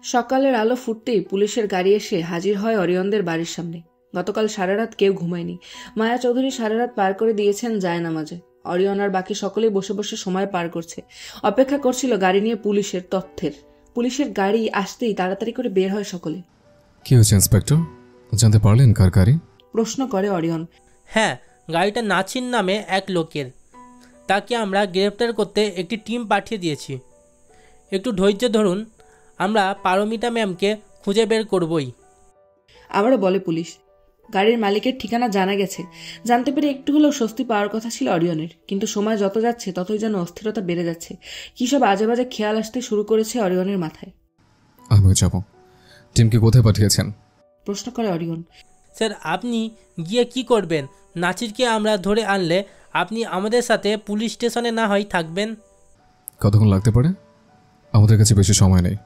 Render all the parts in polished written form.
সকালের আলো ফুটতেই পুলিশের গাড়ি এসে হাজির হয় অরিয়নদের বাড়ির সামনে। গতকাল সারা রাত কেউ ঘুমায়নি। মায়া চৌধুরী সারা রাত পার করে দিয়েছেন জায়নামাজে। অরিয়ন আর বাকি সকলেই বসে বসে সময় পার করছে, অপেক্ষা করছিল গাড়ি নিয়ে পুলিশের তথ্যের। পুলিশের গাড়ি আসতেই তাড়াতাড়ি করে বের হয় সকলে। কি হয়েছে ইন্সপেক্টর, জানতে পারলেন কার গাড়ি? প্রশ্ন করে অরিয়ন। হ্যাঁ, গাড়িটা নাছির নামে এক লোকের। তাকে আমরা গ্রেপ্তার করতে একটি টিম পাঠিয়ে দিয়েছি। একটু ধৈর্য ধরুন, আমরা পারমিতা ম্যামকে খুঁজে বের করবই। আবারও বলে পুলিশ। গাড়ির মালিকের ঠিকানা জানা গেছে। জানতে পেরে একটু হলেও স্বস্তি পাওয়ার কথা ছিল অরিয়নের, কিন্তু সময় যত যাচ্ছে ততই যেন অস্থিরতা বেড়ে যাচ্ছে। কী সব আজে বাজে খেয়াল আসতে শুরু করেছে অরিয়নের মাথায়। আমিও যাব। টিমকে কোথায় পাঠিয়েছেন? প্রশ্ন করে অরিয়ন। স্যার, আপনি গিয়ে কি করবেন? নাছিরকে আমরা ধরে আনলে আপনি আমাদের সাথে পুলিশ স্টেশনে না হয় থাকবেন। কতক্ষণ লাগতে পারে? আমাদের কাছে বেশি সময় নেই।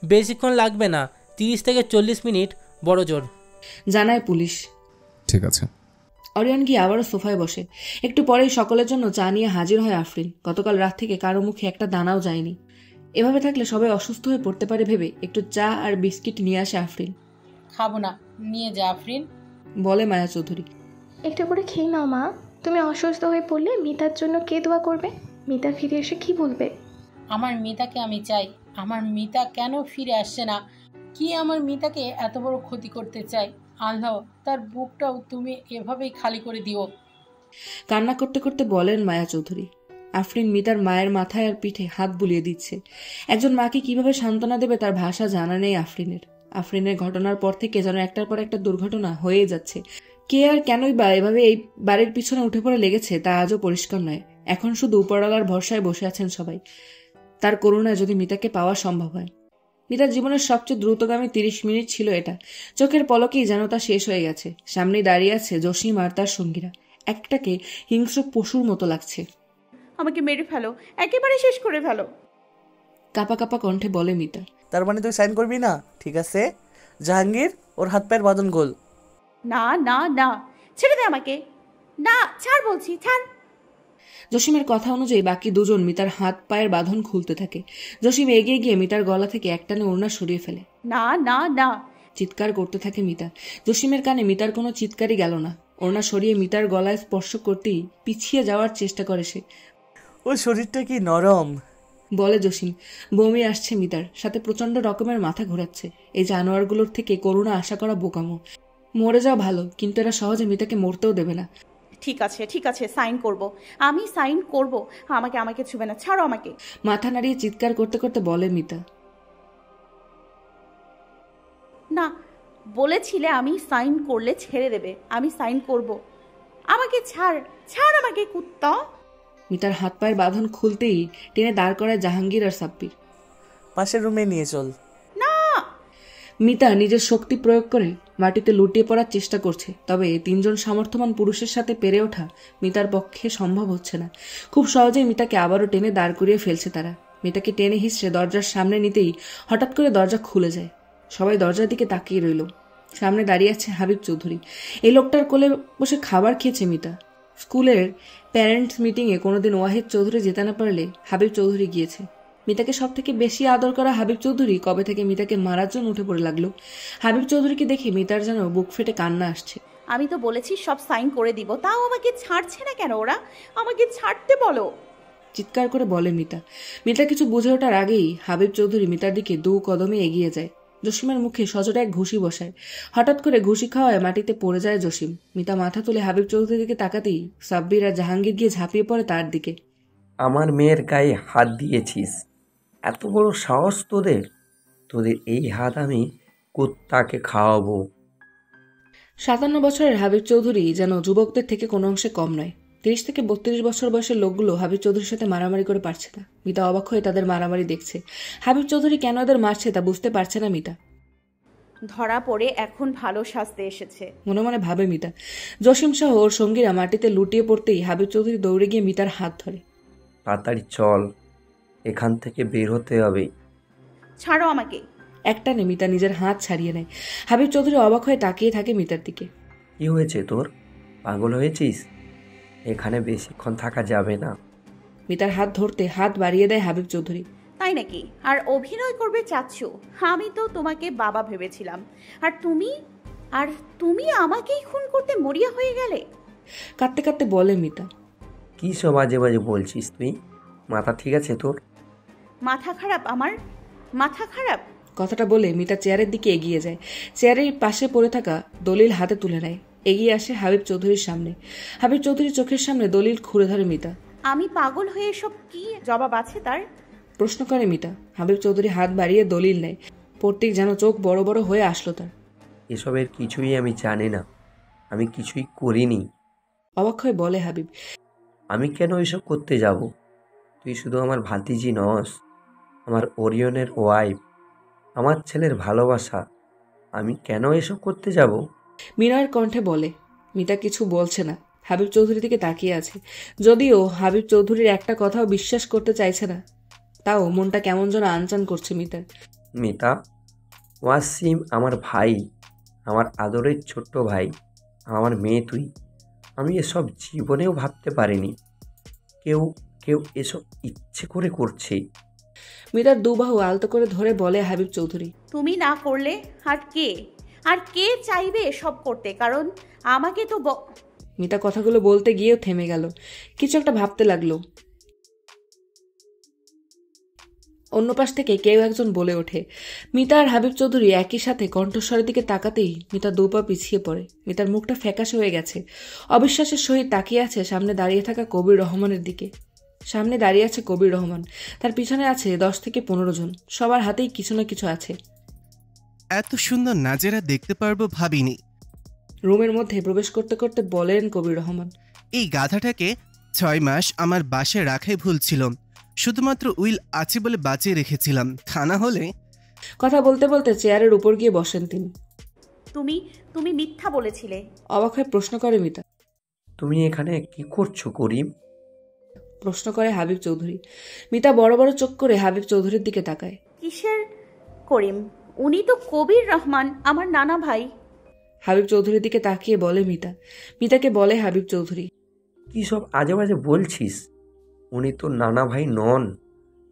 বেশিক্ষণ লাগবে না, 30 থেকে 40 মিনিট বড় জোর, জানায় পুলিশ। ঠিক আছে। অরিয়ন গিয়ে আবারও সোফায় বসে। একটু পরেই সকলের জন্য চা নিয়ে হাজির হয় আফরিন। গতকাল রাত থেকে কারো মুখে একটা দানাও যায়নি। এভাবে থাকলে সবাই অসুস্থ হয়ে পড়তে পারে ভেবে একটু চা আর বিস্কিট নিয়ে আসে আফরিন। খাবো না, নিয়ে যা আফরিন, বলে মায়া চৌধুরী। একটু করে খেয়ে নাও মা। তুমি অসুস্থ হয়ে পড়লে মিতার জন্য কে দোয়া করবে? মিতা ফিরে এসে কি বলবে? আমার মিতাকে আমি চাই। আমার মিতা কেন ফিরে আসছে না? কি আমার মিতাকে এত বড় ক্ষতি করতে চাই? আল্লাহ, তার বুকটাও তুমি এভাবেই খালি করে দিও। কান্না করতে করতে বলেন মায়া চৌধুরী। আফরিন মিতার মায়ের মাথায় আর পিঠে হাত বুলিয়ে দিচ্ছে। একজন মাকে কিভাবে সান্ত্বনা দেবে তার ভাষা জানা নেই আফরিনের। আফরিনের ঘটনার পর থেকে যেন একটার পর একটা দুর্ঘটনা হয়ে যাচ্ছে। কে আর কেনই বা এভাবে এই বাড়ির পিছনে উঠে পড়ে লেগেছে তা আজও পরিষ্কার নয়। এখন শুধু উপরওয়ালার ভরসায় বসে আছেন সবাই। তার করুণায় যদি মিতাকে পাওয়া সম্ভব হয়। মিতার জীবনের সবচেয়ে দ্রুতগামী 30 মিনিট ছিল এটা। চোখের পলকেই যেন তা শেষ হয়ে গেছে। সামনেই দাঁড়িয়ে আছে জসিম আর তার সঙ্গীরা। একটাকে হিংস্র পশুর মতো লাগছে। আমাকে মেরে ফেলো, একেবারে শেষ করে ফেলো। কাপা কাপা কণ্ঠে বলে মিতা। তার মানে তুই সাইন করবি না? ঠিক আছে, জাহাঙ্গীর, ওর হাত পায়ের বাঁধন গোল। না না না, ছেড়ে দে আমাকে। না, ছাড় বলছি, ছাড়। জসিমের কথা অনুযায়ী বাকি দুজন মিতার হাত পায়ের বাঁধন খুলতে থাকে। জসিম এগিয়ে গিয়ে মিতার গলা থেকে একটানে ওড়না সরিয়ে ফেলে। না না না, চিৎকার করতে থাকে মিতা। জসিমের কানে মিতার কোনো চিৎকারই গেল না। ওড়না সরিয়ে মিতার গলায় স্পর্শ করতেই পিছিয়ে যাওয়ার চেষ্টা করে সে। ওর শরীরটা কি নরম, বলে জসিম। বমি আসছে মিতার, সাথে প্রচন্ড রকমের মাথা ঘোরাচ্ছে। এই জানোয়ারগুলোর থেকে করুণা আশা করা বোকামো। মরে যাওয়া ভালো, কিন্তু এরা সহজে মিতাকে মরতেও দেবে না। ঠিক আছে ঠিক আছে, সাইন করব, আমি সাইন করব। আমাকে আমাকে ছুবে না, ছাড়ো আমাকে। মাথা নাড়িয়ে চিৎকার করতে করতে বলে মিতা। না, বলেছিলে আমি সাইন করলে ছেড়ে দেবে। আমি সাইন করব। আমাকে ছাড়, ছাড় আমাকে, কুত্তা। মিতার হাত পায়ের বাঁধন খুলতেই টেনে দাঁড় করায় জাহাঙ্গীর আর সাব্বির। পাশের রুমে নিয়ে চল। না। মিতা নিজের শক্তি প্রয়োগ করে মাটিতে লুটিয়ে পড়ার চেষ্টা করছে, তবে 3জন সামর্থ্যবান পুরুষের সাথে পেরে ওঠা মিতার পক্ষে সম্ভব হচ্ছে না। খুব সহজেই মিতাকে আবারও টেনে দাঁড় করিয়ে ফেলছে তারা। মিতাকে টেনে হিঁচড়ে দরজার সামনে নিতেই হঠাৎ করে দরজা খুলে যায়। সবাই দরজার দিকে তাকিয়ে রইল। সামনে দাঁড়িয়ে আছে হাবিব চৌধুরী। এই লোকটার কোলে বসে খাবার খেয়েছে মিতা। স্কুলের প্যারেন্টস মিটিংয়ে কোনোদিন ওয়াহিদ চৌধুরী যেতে না পারলে হাবিব চৌধুরী গিয়েছে। মিতাকে সব থেকে বেশি আদর করা হাবিব চৌধুরী কবে থেকে মিতাকে মারার জন্য উঠে পড়ে লাগলো। হাবিব চৌধুরীকে দেখে মিতার যেন বুক ফেটে কান্না আসছে। আমি তো বলেছি সব সাইন করে দিব, তাও আমাকে ছাড়ছে না কেন ওরা? আমাকে ছাড়তে বলো। চিৎকার করে বলে মিতা। মিতা কিছু বুঝে ওঠার আগেই হাবিব চৌধুরী মিতার দিকে 2 কদমে এগিয়ে যায়। জসিমের মুখে সজোরে এক ঘুষি বসায়। হঠাৎ করে ঘুষি খাওয়ায় মাটিতে পড়ে যায় জসিম। মিতা মাথা তুলে হাবিব চৌধুরীর দিকে তাকাতেই সাব্বির আর জাহাঙ্গীর গিয়ে ঝাঁপিয়ে পড়ে তার দিকে। আমার মেয়ের গায়ে হাত দিয়েছিস, এত বড় সাহস তোদের? তোদের এই হাত আমি কুত্তাকে খাওয়াবো। 57 বছরের হাবিব চৌধুরী যেন যুবকদের থেকে কোনো অংশে কম নয়। 30 থেকে 32 বছর বয়সের লোকগুলো হাবিব চৌধুরীর সাথে মারামারি করে পারছে না। মিতা অবাক হয়ে তাদের মারামারি দেখছে। হাবিব চৌধুরী কেন এদের মারছে তা বুঝতে পারছে না মিতা। ধরা পড়ে এখন ভালো সাজতে এসেছে, মনে মনে ভাবে মিতা। জসিম সহ ওর সঙ্গীরা মাটিতে লুটিয়ে পড়তেই হাবিব চৌধুরী দৌড়ে গিয়ে মিতার হাত ধরে। তাড়াতাড়ি চল, এখান থেকে বের হতে হবে। ছাড়ো আমাকে। একটানে মিতা নিজের হাত ছাড়িয়ে নেয়। হাবিব চৌধুরী অবাক হয়ে তাকিয়ে থাকে মিতার দিকে। কি হয়েছে তোর? পাগল হয়েছিস? এখানে বেশিক্ষণ থাকা যাবে না। মিতার হাত ধরতে হাত বাড়িয়ে দেয় হাবিব চৌধুরী। তাই নাকি? আর অভিনয় করবে চাচ্ছু? আমি তো তোমাকে বাবা ভেবেছিলাম। আর তুমি আমাকেই খুন করতে মরিয়া হয়ে গেলে। কাঁদতে কাঁদতে বলে মিতা। কী সব বাজে বাজে বলছিস তুই? মাথা ঠিক আছে তোর? মাথা খারাপ? আমার মাথা খারাপ? কথাটা বলে মিতা চেয়ারের দিকে এগিয়ে যায়। চেয়ারের পাশে পড়ে থাকা দলিল হাতে তুলে নেয়। এগিয়ে আসে হাবিব চৌধুরীর সামনে। হাবিব চৌধুরীর চোখের সামনে দলিল খুঁড়ে ধরে মিতা। আমি পাগল হয়ে এসব কি জবাব আছে তার? প্রশ্ন করে মিতা। হাবিব চৌধুরী হাত বাড়িয়ে দলিল নেয়। প্রত্যেক যেন চোখ বড় বড় হয়ে আসলো তার। এসবের কিছুই আমি জানি না, আমি কিছুই করিনি। অবাক হয়ে বলে হাবিব। আমি কেন এসব করতে যাব? তুই শুধু আমার ভাতিজি নস, আমার ওরিয়নের ওয়াইফ, আমার ছেলের ভালোবাসা। আমি কেন এসব করতে যাব? বিনয়ের কণ্ঠে বলে। মিতা কিছু বলছে না, হাবিব চৌধুরীর দিকে তাকিয়ে আছে। যদিও হাবিব চৌধুরীর একটা কথাও বিশ্বাস করতে চাইছে না, তাও মনটা কেমন যেন আনচান করছে মিতার। মিতা, ওয়াসিম আমার ভাই, আমার আদরের ছোট্ট ভাই, আমার মেয়ে তুই। আমি এসব জীবনেও ভাবতে পারিনি কেউ কেউ এসব ইচ্ছে করে করছে। মিতার দুবাহু আলতো করে ধরে বলে হাবিব চৌধুরী। তুমি না করলে আর কে চাইবে এসব করতে? কারণ আমাকে তো মিতা কথাগুলো বলতে গিয়েও থেমে গেল, কিছু একটা ভাবতে লাগলো। অন্য পাশ থেকে কেউ একজন বলে ওঠে। মিতা আর হাবিব চৌধুরী একই সাথে কণ্ঠস্বরের দিকে তাকাতেই মিতা দুপা পিছিয়ে পড়ে। মিতার মুখটা ফ্যাকাশে হয়ে গেছে। অবিশ্বাসের সহিত তাকিয়ে আছে সামনে দাঁড়িয়ে থাকা কবির রহমানের দিকে। সামনে দাঁড়িয়ে আছে কবির রহমান, তার পিছনে আছে 10 থেকে 15 জন। সবার হাতেই কিছু না কিছু আছে। এত সুন্দর নাজেরা দেখতে পারবো ভাবিনি। রুমের মধ্যে প্রবেশ করতে করতে বলেন কবির রহমান। এই গাধাটাকে 6 মাস আমার বাসায় রাখাই ভুল ছিল। শুধুমাত্র উইল আছে বলে বাঁচিয়ে রেখেছিলাম, তা না হলে। কথা বলতে বলতে চেয়ারের উপর গিয়ে বসেন তিনি। তুমি মিথ্যা বলেছিলে। অবাক হয়ে প্রশ্ন করে মিতা। তুমি এখানে কি করছো করিম? প্রশ্ন করে হাবিব চৌধুরী। মিতা বড় বড় চোখ করে হাবিব চৌধুরীর দিকে তাকায়। কিসের করিম? উনি তো কবির রহমান, আমার নানা ভাই। হাবিব চৌধুরীর দিকে তাকিয়ে বলে মিতা। মিতাকে বলে হাবিব চৌধুরী। কী সব আজে বাজে বলছিস? উনি তো নানা ভাই নন,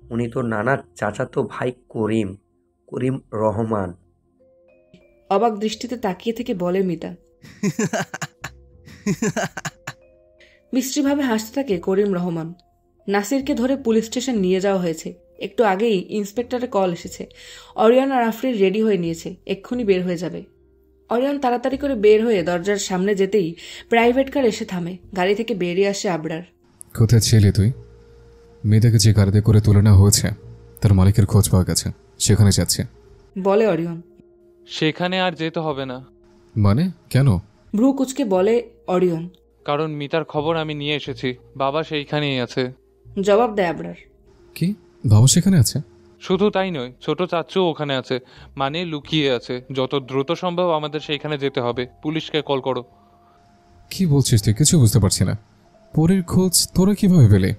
উনি তো নানার চাচাতো ভাই করিম রহমান। অবাক দৃষ্টিতে তাকিয়ে থেকে বলে মিতা। বিশ্রীভাবে হাসতে থাকে করিম রহমান। নাসিরকে ধরে পুলিশ স্টেশন নিয়ে যাওয়া হয়েছে। একটু আগেই ইন্সপেক্টরের কল এসেছে। অরিয়ন আর আফরিন রেডি হয়ে নিয়েছে, এক্ষুনি বের হয়ে যাবে। অরিয়ন তাড়াতাড়ি করে বের হয়ে দরজার সামনে যেতেই প্রাইভেট কার এসে থামে। গাড়ি থেকে বেরিয়ে আসে আবরার। কোথায় ছিলি তুই? মেয়েটাকে যে গাড়িতে করে তুলে নেওয়া হয়েছে তার মালিকের খোঁজ পাওয়া গেছে, সেখানে যাচ্ছে বলে অরিয়ন। সেখানে আর যেতে হবে না। মানে কেন? ভ্রু কুচকে বলে অরিয়ন। কারণ মিতার খবর আমি নিয়ে এসেছি, বাবা সেইখানেই আছে। জবাব দেয় আবরার। কি? বাবা সেখানে আছে? শুধু তাই নয়, ছোট চাচু ওখানে আছে, মানে লুকিয়ে আছে। যত দ্রুত সম্ভব আমাদের সেইখানে যেতে হবে। পুলিশকে কল করো। কি বলছিস তুই? কিছু বুঝতে পারছি না। পরের খোঁজ তোরা কিভাবে পেলে?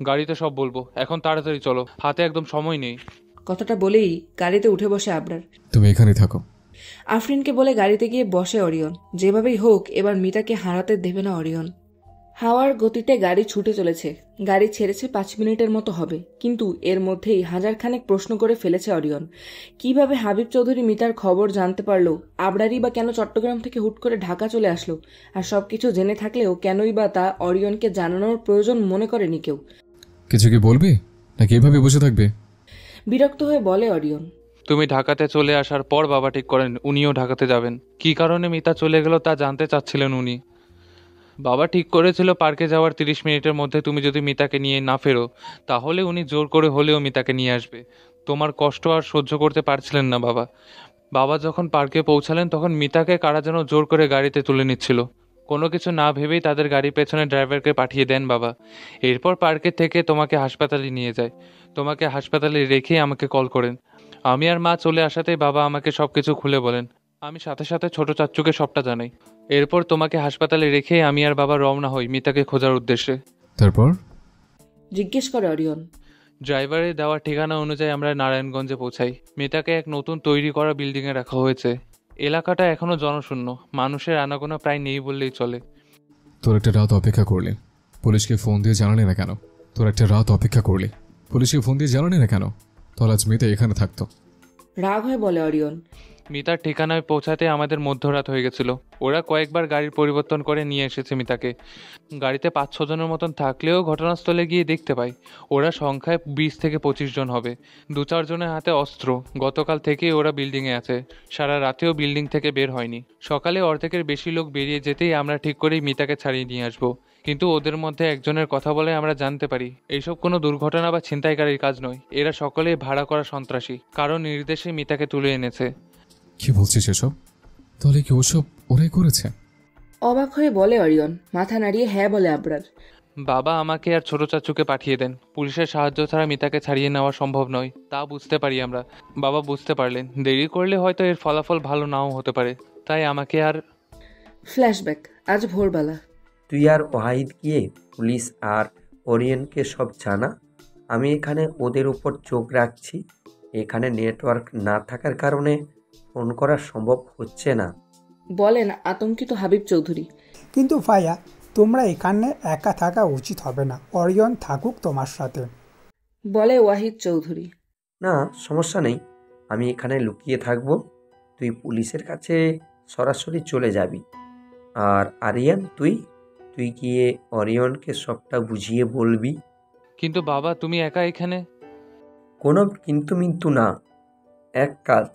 গাড়িতে সব বলবো, এখন তাড়াতাড়ি চলো, হাতে একদম সময় নেই। কথাটা বলেই গাড়িতে উঠে বসে আবরার। তুমি এখানেই থাকো। আফরিনকে বলে গাড়িতে গিয়ে বসে অরিয়ন। যেভাবেই হোক এবার মিতাকে হারাতে দেবে না অরিয়ন। হাওয়ার গতিতে গাড়ি ছুটে চলেছে। গাড়ি ছেড়েছে 5 মিনিটের মতো হবে, কিন্তু এর মধ্যেই হাজারখানেক প্রশ্ন করে ফেলেছে অরিয়ন। কিভাবে হাবিব চৌধুরী মিতার খবর জানতে পারলো? আবরারই বা কেন চট্টগ্রাম থেকে হুট করে ঢাকা চলে আসলো? আর সবকিছু জেনে থাকলেও কেনই বা তা অরিয়নকে জানানোর প্রয়োজন মনে করেনি কেউ? কিছু কি বলবি নাকি এভাবে বসে থাকবে? বিরক্ত হয়ে বলে অরিয়ন। তুমি ঢাকাতে চলে আসার পর বাবা ঠিক করেন উনিও ঢাকাতে যাবেন। কি কারণে মিতা চলে গেল তা জানতে চাচ্ছিলেন উনি। বাবা ঠিক করেছিল পার্কে যাওয়ার 30 মিনিটের মধ্যে তুমি যদি মিতাকে নিয়ে না ফেরো, তাহলে উনি জোর করে হলেও মিতাকে নিয়ে আসবে। তোমার কষ্ট আর সহ্য করতে পারছিলেন না বাবা। বাবা যখন পার্কে পৌঁছালেন তখন মিতাকে কারা যেন জোর করে গাড়িতে তুলে নিচ্ছিল। কোনো কিছু না ভেবেই তাদের গাড়ির পেছনে ড্রাইভারকে পাঠিয়ে দেন বাবা। এরপর পার্কের থেকে তোমাকে হাসপাতালে নিয়ে যায়। তোমাকে হাসপাতালে রেখেই আমাকে কল করেন। আমি আর মা চলে আসাতেই বাবা আমাকে সব কিছু খুলে বলেন। আমি সাথে সাথে ছোট চাচ্চুকে সবটা জানাই। এরপর তোমাকে হাসপাতালে রেখে আমি আর বাবা রওনা হই মিতাকে খোঁজার উদ্দেশ্যে। তারপর? জিজ্ঞেস করে অরিয়ন। ড্রাইভারের দেওয়া ঠিকানা অনুযায়ী আমরা নারায়ণগঞ্জে পৌঁছাই। মিতাকে এক নতুন তৈরি করা বিল্ডিংয়ে রাখা হয়েছে। এলাকাটা এখনো জনশূন্য, মানুষের আনাগোনা প্রায় নেই বললেই চলে। তোর একটা রাত অপেক্ষা করলি, পুলিশকে ফোন দিয়ে জানালি না কেন? তোর একটা রাত অপেক্ষা করলি, পুলিশে ফোন দিয়ে জানানি না কেন? তাহলে আজ মিতা এখানে থাকতো। রাগ হয়ে বলে অরিয়ন। মিতার ঠিকানায় পৌঁছাতে আমাদের মধ্যরাত হয়ে গেছিল। ওরা কয়েকবার গাড়ির পরিবর্তন করে নিয়ে এসেছে মিতাকে। গাড়িতে 5-6 জনের মতন থাকলেও ঘটনাস্থলে গিয়ে দেখতে পাই ওরা সংখ্যায় 20 থেকে 25 জন হবে। 2-4 জনের হাতে অস্ত্র। গতকাল থেকেই ওরা বিল্ডিংয়ে আছে। সারা রাতেও বিল্ডিং থেকে বের হয়নি। সকালে অর্ধেকের বেশি লোক বেরিয়ে যেতেই আমরা ঠিক করেই মিতাকে ছাড়িয়ে নিয়ে আসবো। কিন্তু ওদের মধ্যে একজনের কথা বলে আমরা জানতে পারি এইসব কোনো দুর্ঘটনা বা ছিনতাইকারীর কাজ নয়। এরা সকলেই ভাড়া করা সন্ত্রাসী, কারো নির্দেশে মিতাকে তুলে এনেছে। কি বলছিস এসব? তাহলে কি ওসব ওরাই করেছে? অবাক হয়ে বলে অরিয়ন। মাথা নাড়িয়ে হ্যাঁ বলে আবরার। বাবা আমাকে আর ছোট চাচুকে পাঠিয়ে দেন। পুলিশের সাহায্য ছাড়া মিতাকে ছাড়িয়ে নেওয়া সম্ভব নয়, তা বুঝতে পারি আমরা। বাবা বুঝতে পারলেন দেরি করলে হয়তো এর ফলাফল ভালো নাও হতে পারে, তাই আমাকে আর। ফ্ল্যাশব্যাক। আজ ভোরবেলা। তুই আর ওয়াহিদ গিয়ে পুলিশ আর ওরিয়নকে সব জানা। আমি এখানে ওদের উপর চোখ রাখছি। এখানে নেটওয়ার্ক না থাকার কারণে ফোন করা সম্ভব হচ্ছে না, বলেন আতঙ্কিত হাবিব চৌধুরী। কিন্তু ভাইয়া, তোমরা এখানে একা থাকা উচিত হবে না। অরিয়ন থাকুক তোমার সাথে, বলে ওয়াহিদ চৌধুরী। না সমস্যা নেই, আমি এখানে লুকিয়ে থাকবো। তুই পুলিশের কাছে সরাসরি চলে যাবি। আর আরিয়ান, তুই গিয়ে অরিয়নকে সবটা বুঝিয়ে বলবি। কিন্তু বাবা তুমি একা এখানে? কোনো কিন্তু মিন্তু না। এক কাজ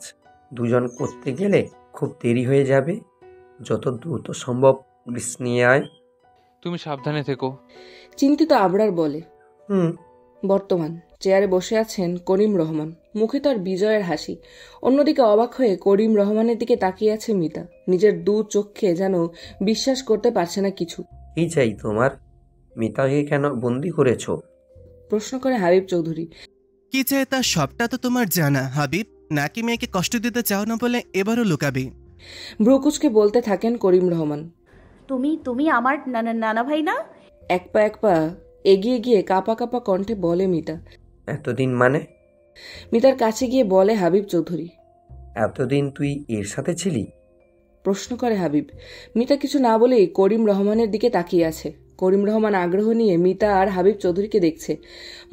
দুজন করতে গেলে খুব দেরি হয়ে যাবে। যত দ্রুত সম্ভব পুলিশ নিয়ে আয়। তুমি সাবধানে থেকো। চিন্তিত আবরার বলে। বর্তমান চেয়ারে বসে আছেন করিম রহমান। মুখে তার বিজয়ের হাসি। অন্যদিকে অবাক হয়ে করিম রহমানের দিকে তাকিয়ে আছে মিতা। নিজের দু চোখে যেন বিশ্বাস করতে পারছে না কিছু। কি চাই তোমার? মিতাকে কেন বন্দি করেছ? প্রশ্ন করে হাবিব চৌধুরী। কি চাই তা সবটা তো তোমার জানা হাবিব। নাকি মেয়েকে কষ্ট দিতে চাও না বলে এবারও লুকাবি? ব্রুকুচকে বলতে থাকেন করিম রহমান। তুমি আমার নানা ভাই না? এক পা এগিয়ে গিয়ে কাপা কাপা কণ্ঠে বলে মিতা। এতদিন মানে? মিতার কাছে গিয়ে বলে হাবিব চৌধুরী। এতদিন তুই এর সাথে ছিলি? প্রশ্ন করে হাবিব। মিতা কিছু না বলেই করিম রহমানের দিকে তাকিয়ে আছে। করিম রহমান আগ্রহ নিয়ে মিতা আর হাবিব চৌধুরীকে দেখছে।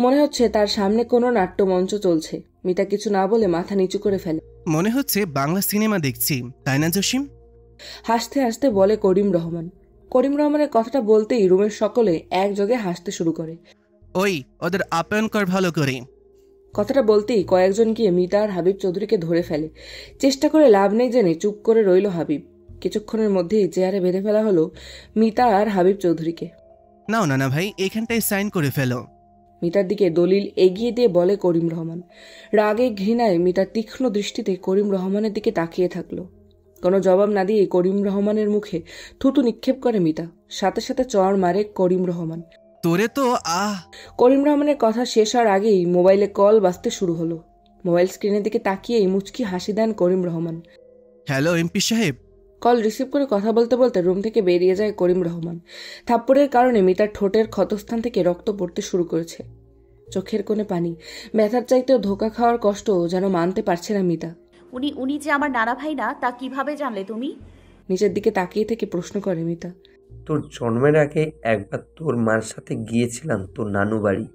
মনে হচ্ছে তার সামনে কোনো নাট্যমঞ্চ চলছে। মিতা কিছু না বলে মাথা নিচু করে ফেলে। মনে হচ্ছে বাংলা সিনেমা দেখছি, তাই না জসিম? হাসতে হাসতে বলে করিম রহমান। করিম রহমানের কথাটা বলতেই রুমের সকলে একযোগে হাসতে শুরু করে। ওই ওদের আপ্যায়ন কর ভালো করে। কথাটা বলতেই কয়েকজন গিয়ে মিতা আর হাবিব চৌধুরীকে ধরে ফেলে। চেষ্টা করে লাভ নেই জেনে চুপ করে রইল হাবিব। কিছুক্ষণের মধ্যেই চেয়ারে বেঁধে ফেলা হলো মিতা আর হাবিব চৌধুরীকে। নাও নানা ভাই, এখানটায় সাইন করে ফেলো। মিতার দিকে দলিল এগিয়ে দিয়ে বলে করিম রহমান। রাগে ঘৃণায় মিতার তীক্ষ্ণ দৃষ্টিতে করিম রহমানের দিকে তাকিয়ে থাকলো। কোনো জবাব না দিয়ে করিম রহমানের মুখে থুতু নিক্ষেপ করে মিতা। সাথে সাথে চড় মারে করিম রহমান। তোরে তো করিম রহমানের কথা শেষ হওয়ার আগেই মোবাইলে কল বাজতে শুরু হলো। মোবাইল স্ক্রিনের দিকে তাকিয়েই মুচকি হাসি দেন করিম রহমান। হ্যালো এমপি সাহেব। কল রিসিভ করে কথা বলতে বলতে রুম থেকে বেরিয়ে যায় করিম রহমান। থাপ্পড়ের কারণে মিতার ঠোঁটের ক্ষতস্থান থেকে রক্ত পড়তে শুরু করেছে। চোখের কোণে পানি। ব্যথার চাইতেও ধোকা খাওয়ার কষ্ট যেন মানতে পারছে না মিতা। উনি যে আমার নানা ভাই না, তা কিভাবে জানলে তুমি? নিচের দিকে তাকিয়ে থেকে প্রশ্ন করে মিতা। তোর জন্মের আগে একবার তোর মার সাথে গিয়েছিলাম তোর নানু বাড়ি।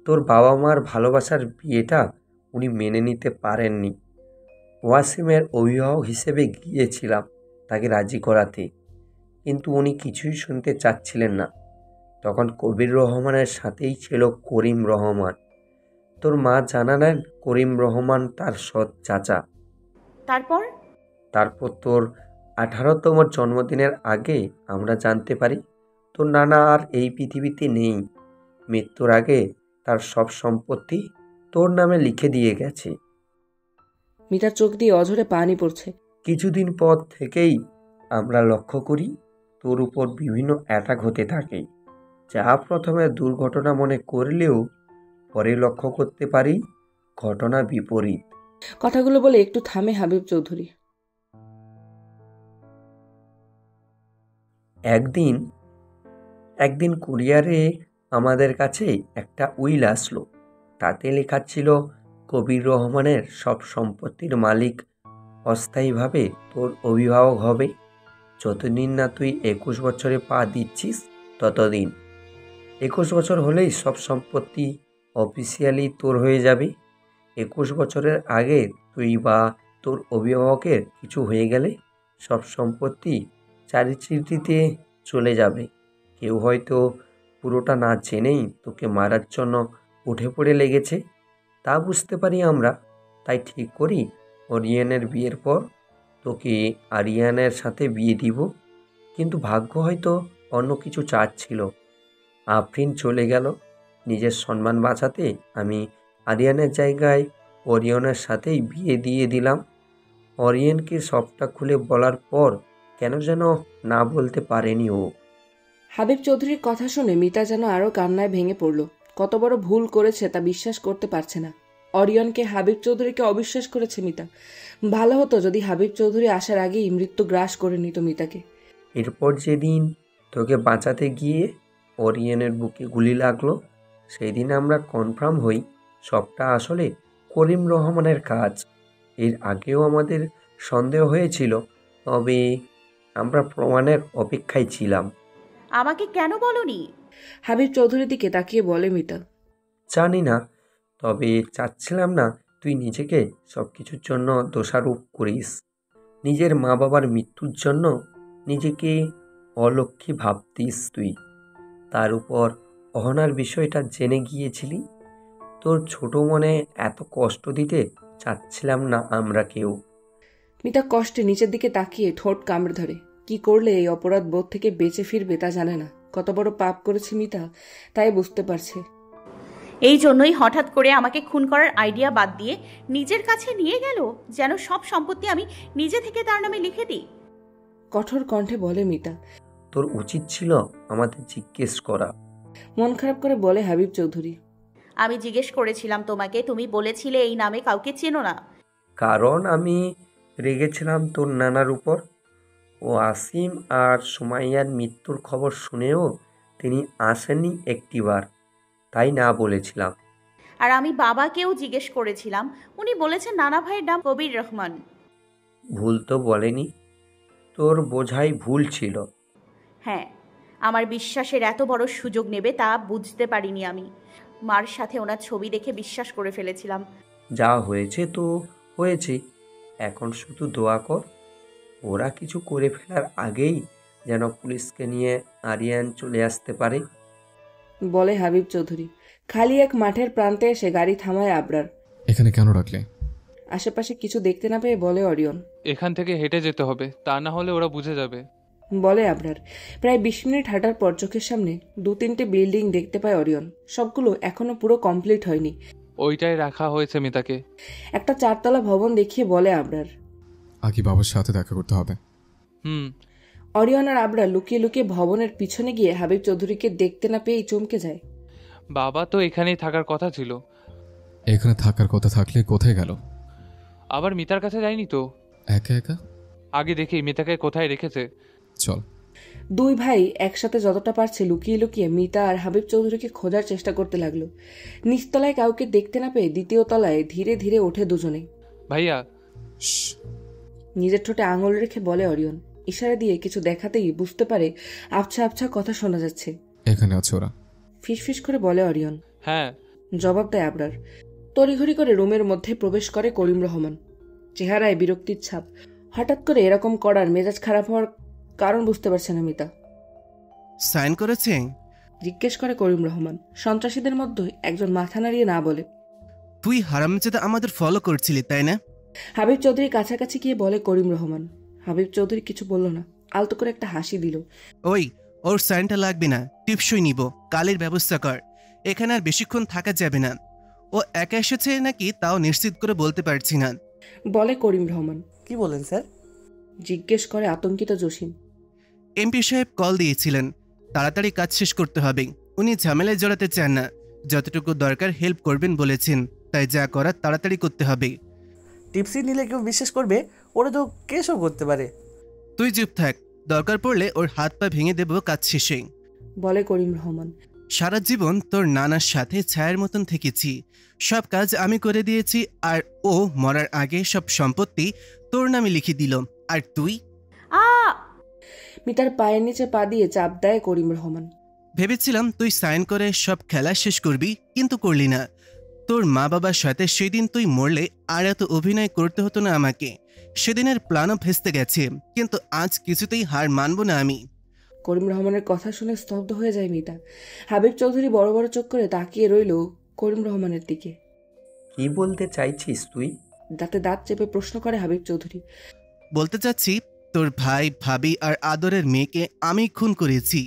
তোর বাবা মার ভালোবাসার বিয়েটা উনি মেনে নিতে পারেননি। ওয়াসিমের অভিভাবক হিসেবে গিয়েছিলাম তাকে রাজি করাতে, কিন্তু উনি কিছুই শুনতে চাচ্ছিলেন না। তখন কবির রহমানের সাথেই ছিল করিম রহমান। তোর মা জানালেন করিম রহমান তার সৎ চাচা। তারপর তোর 18তম জন্মদিনের আগে আমরা জানতে পারি তোর নানা আর এই পৃথিবীতে নেই। মৃত্যুর আগে তার সব সম্পত্তি তোর নামে লিখে দিয়ে গেছে। মিতার চোখ দিয়ে অঝরে পানি পড়ছে। কিছুদিন পর থেকেই আমরা লক্ষ্য করি তোর উপর বিভিন্ন অ্যাটাক হতে থাকে, যা প্রথমে দুর্ঘটনা মনে করলেও পরে লক্ষ্য করতে পারি ঘটনা বিপরীত। কথাগুলো বলে একটু থামে হাবিব চৌধুরী। একদিন কুরিয়ারে আমাদের কাছে একটা উইল আসলো। তাতে লেখা ছিল কবির রহমানের সব সম্পত্তির মালিক অস্থায়ীভাবে তোর অভিভাবক হবে যতদিন না তুই 21 বছরে পা দিচ্ছিস ততদিন। 21 বছর হলেই সব সম্পত্তি অফিসিয়ালি তোর হয়ে যাবে। 21 বছরের আগে তুই বা তোর অভিভাবকের কিছু হয়ে গেলে সব সম্পত্তি চারিচিটিতে চলে যাবে। কেউ হয়তো পুরোটা না জেনেই তোকে মারার জন্য উঠে পড়ে লেগেছে, তা বুঝতে পারি আমরা। তাই ঠিক করি ওরিয়নের বিয়ের পর তোকে আরিয়ানের সাথে বিয়ে দিব। কিন্তু ভাগ্য হয়তো অন্য কিছু চাচ্ছিল। আফরিন চলে গেল নিজের সম্মান বাঁচাতে। আমি আরিয়ানের জায়গায় ওরিয়নের সাথেই বিয়ে দিয়ে দিলাম। অরিয়নকে সবটা খুলে বলার পর কেন যেন না বলতে পারেনি ও। হাবিব চৌধুরীর কথা শুনে মিতা যেন আরও কান্নায় ভেঙে পড়ল। কত বড় ভুল করেছে তা বিশ্বাস করতে পারছে না। অরিয়নকে হাবিব চৌধুরীকে অবিশ্বাস করেছে মিতা। ভালো হতো যদি হাবিব চৌধুরী আসার আগেই মৃত্যু গ্রাস করে নিত মিতাকে। এরপর যেদিন তোকে বাঁচাতে গিয়ে অরিয়নের বুকে গুলি লাগলো, সেই দিন আমরা কনফার্ম হই সবটা আসলে করিম রহমানের কাজ। এর আগেও আমাদের সন্দেহ হয়েছিল, তবে আমরা প্রমাণের অপেক্ষায় ছিলাম। আমাকে কেন বলনি? হাবিব চৌধুরীর দিকে তাকিয়ে বলে মিতা। জানি না, তবে চাচ্ছিলাম না তুই নিজেকে সব কিছুর জন্য দোষারোপ করিস। নিজের মা বাবার মৃত্যুর জন্য নিজেকে অলক্ষ্মী ভাবতিস তুই। তার উপর অহনার বিষয়টা জেনে গিয়েছিলি। তোর ছোট মনে এত কষ্ট দিতে চাচ্ছিলাম না আমরা কেউ। মিতা কষ্টে নিচের দিকে তাকিয়ে ঠোঁট কামড়ে ধরে। কি করলে এই অপরাধ বোধ থেকে বেঁচে ফিরবে তা জানে না। কত বড় পাপ করেছে মিতা তাই বুঝতে পারছে। এই জন্যই হঠাৎ করে আমাকে খুন করার আইডিয়া বাদ দিয়ে নিজের কাছে নিয়ে গেল, যেন সব সম্পত্তি আমি নিজে থেকে তার নামে লিখে দিই। কঠোর কণ্ঠে বলে মিতা। তোর উচিত ছিল আমাদের জিজ্ঞেস করা। মন খারাপ করে বলে হাবিব চৌধুরী। আমি জিজ্ঞেস করেছিলাম তোমাকে, তুমি বলেছিলে এই নামে কাউকে চেনো না। কারণ আমি রেগেছিলাম তোর নানার উপর। ও আসিম আর সুমাইয়ার মৃত্যুর খবর শুনেও তিনি আসেননি একটিবার, তাই না বলেছিলাম। আর আমি বাবাকেও জিজ্ঞেস করেছিলাম, উনি বলেছেন নানা ভাইয়ের নাম কবির রহমান। ভুল তো বলেনি, তোর বোঝাই ভুল ছিল। হ্যাঁ, আমার বিশ্বাসের এত বড় সুযোগ নেবে তা বুঝতে পারিনি আমি। মার সাথে ওনার ছবি দেখে বিশ্বাস করে ফেলেছিলাম। যা হয়েছে তো হয়েছে, এখন শুধু দোয়া কর ওরা কিছু করে ফেলার আগেই যেন পুলিশকে নিয়ে আরিয়ান চলে আসতে পারে, বলে হাবিব চৌধুরী। খালি এক মাঠের প্রান্তে এসে গাড়ি থামায় আবরার। এখানে কেন রাখলে? আশেপাশে কিছু দেখতে না পেয়ে বলে অরিয়ন। এখান থেকে হেঁটে যেতে হবে, তা না হলে ওরা বুঝে যাবে, বলে আবরার। প্রায় 20 মিনিট হাঁটার পর চোখের সামনে 2-3টে বিল্ডিং দেখতে পায় অরিয়ন। সবগুলো এখনো পুরো কমপ্লিট হয়নি। ওইটাই রাখা হয়েছে মিতাকে। একটা 4তলা ভবন দেখিয়ে বলে আবরার। আগে বাবার সাথে দেখা করতে হবে। অরিয়ন আর আবরার লুকিয়ে লুকিয়ে ভবনের পিছনে গিয়ে হাবিব চৌধুরীকে দেখতে না পেয়েই চমকে যায়। বাবা তো এখানেই থাকার কথা ছিল। এখানে থাকার কথা থাকলে কোথায় গেল? আবার মিতার কাছে যায়নি তো? একা একা? আগে দেখি মিতাকে কোথায় রেখেছে। চল। দুই ভাই একসাথে যতটা পারছে লুকিয়ে লুকিয়ে মিতা আর হাবিব চৌধুরীকে খোঁজার চেষ্টা করতে লাগলো। নিচতলায় কাউকে দেখতে না পেয়ে 2য় তলায় ধীরে ধীরে ওঠে দুজনে। ভাইয়া। নিজের ঠোঁটে আঙুল রেখে বলে অরিয়ন। ইশারা দিয়ে কিছু দেখাতেই বুঝতে পারে আবছা আবছা কথা শোনা যাচ্ছে। এখানে আছে ওরা। ফিসফিস করে বলে অরিয়ন। হ্যাঁ, জবাব দেয় আবরার। তড়িঘড়ি করে রুমের মধ্যে প্রবেশ করে করিম রহমান। চেহারায় বিরক্তির ছাপ। হঠাৎ করে এরকম করার মেজাজ খারাপ হওয়ার কারণ বুঝতে পারছে না মিতা। সাইন করেছে? জিজ্ঞেস করে করিম রহমান। সন্ত্রাসীদের মধ্যে একজন মাথা নাড়িয়ে না বলে। তুই হারামজাদা আমাদের ফলো করছিলি তাই না? হাবিব চৌধুরী কাছাকাছি গিয়ে বলে করিম রহমান। হাবিব চৌধুরী কিছু বলল না, আলতো করে একটা হাসি দিল। ওই, ওর সাইনটা লাগবে না, টিপসই নিব, কালের ব্যবস্থা কর। এখানে আর বেশিক্ষণ থাকা যাবে না। ও একা এসেছে নাকি তাও নিশ্চিত করে বলতে পারছি না, বলে করিম রহমান। কি বলেন স্যার? জিজ্ঞেস করে আতঙ্কিত জসিম। এমপি সাহেব কল দিয়েছিলেন, তাড়াতাড়ি কাজ শেষ করতে হবে। উনি ঝামেলায় জড়াতে চান না, যতটুকু দরকার হেল্প করবেন বলেছেন, তাই যা করার তাড়াতাড়ি করতে হবে। টিপসি নিলে কেউ বিশ্বাস করবে? ওরা তো কেসও করতে পারে। তুই চুপ থাক, দরকার পড়লে ওর হাত পা ভেঙে দেব কাজ শেষে, বলে করিম রহমান। সারা জীবন তোর নানার সাথে ছায়ার মতন থেকেছি, সব কাজ আমি করে দিয়েছি, আর ও মরার আগে সব সম্পত্তি তোর নামে লিখে দিল, আর তুই? মিতার পায়ের নিচে পা দিয়ে চাপ দেয় করিম রহমান। ভেবেছিলাম তুই সাইন করে সব খেলা শেষ করবি, কিন্তু করলি না। তোর মা বাবার সাথে সেদিন তুই মরলে আর এত অভিনয় করতে হতো না আমাকে। সেদিনের প্ল্যানও ভেস্তে গেছে, কিন্তু আজ কিছুতেই হার মানব না আমি। করিম রহমানের কথা শুনে স্তব্ধ হয়ে যায় মিতা। হাবিব চৌধুরী বড় বড় চোখ করে তাকিয়ে রইল করিম রহমানের দিকে। কি বলতে চাইছিস তুই? দাঁতে দাঁত চেপে প্রশ্ন করে হাবিব চৌধুরী। বলতে চাচ্ছি তোর ভাই, ভাবি আর আদরের মেয়েকে আমি খুন করেছি।